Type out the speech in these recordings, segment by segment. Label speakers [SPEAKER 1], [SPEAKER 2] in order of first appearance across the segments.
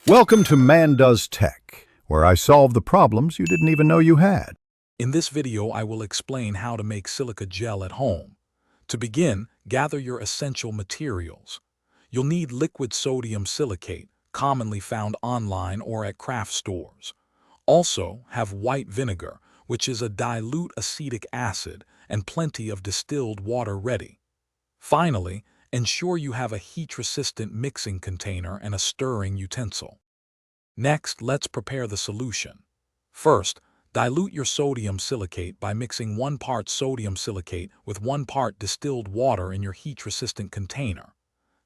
[SPEAKER 1] Welcome to Man Does Tech, where I solve the problems you didn't even know you had.
[SPEAKER 2] In this video, I will explain how to make silica gel at home. To begin, gather your essential materials. You'll need liquid sodium silicate, commonly found online or at craft stores. Also, have white vinegar, which is a dilute acetic acid, and plenty of distilled water ready. Finally, ensure you have a heat-resistant mixing container and a stirring utensil. Next, let's prepare the solution. First, dilute your sodium silicate by mixing 1 part sodium silicate with 1 part distilled water in your heat-resistant container.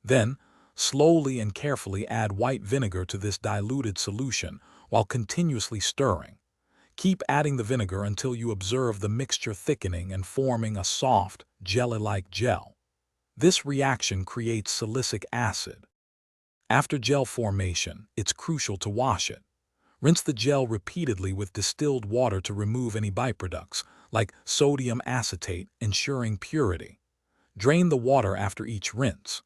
[SPEAKER 2] Then, slowly and carefully add white vinegar to this diluted solution while continuously stirring. Keep adding the vinegar until you observe the mixture thickening and forming a soft, jelly-like gel. This reaction creates silicic acid. After gel formation, it's crucial to wash it. Rinse the gel repeatedly with distilled water to remove any byproducts, like sodium acetate, ensuring purity. Drain the water after each rinse.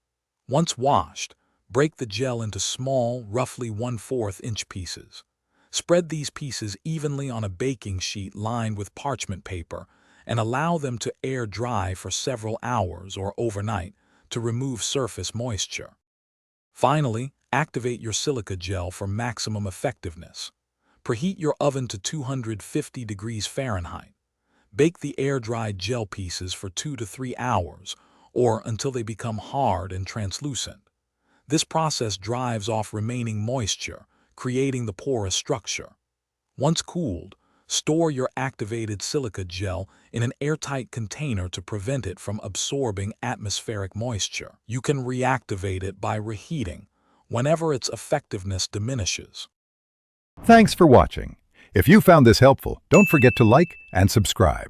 [SPEAKER 2] Once washed, break the gel into small, roughly 1/4 inch pieces. Spread these pieces evenly on a baking sheet lined with parchment paper and allow them to air dry for several hours or overnight to remove surface moisture. Finally, activate your silica gel for maximum effectiveness. Preheat your oven to 250 degrees Fahrenheit. Bake the air-dried gel pieces for 2 to 3 hours, or until they become hard and translucent. This process drives off remaining moisture, creating the porous structure. Once cooled, store your activated silica gel in an airtight container to prevent it from absorbing atmospheric moisture. You can reactivate it by reheating whenever its effectiveness diminishes.
[SPEAKER 1] Thanks for watching. If you found this helpful, don't forget to like and subscribe.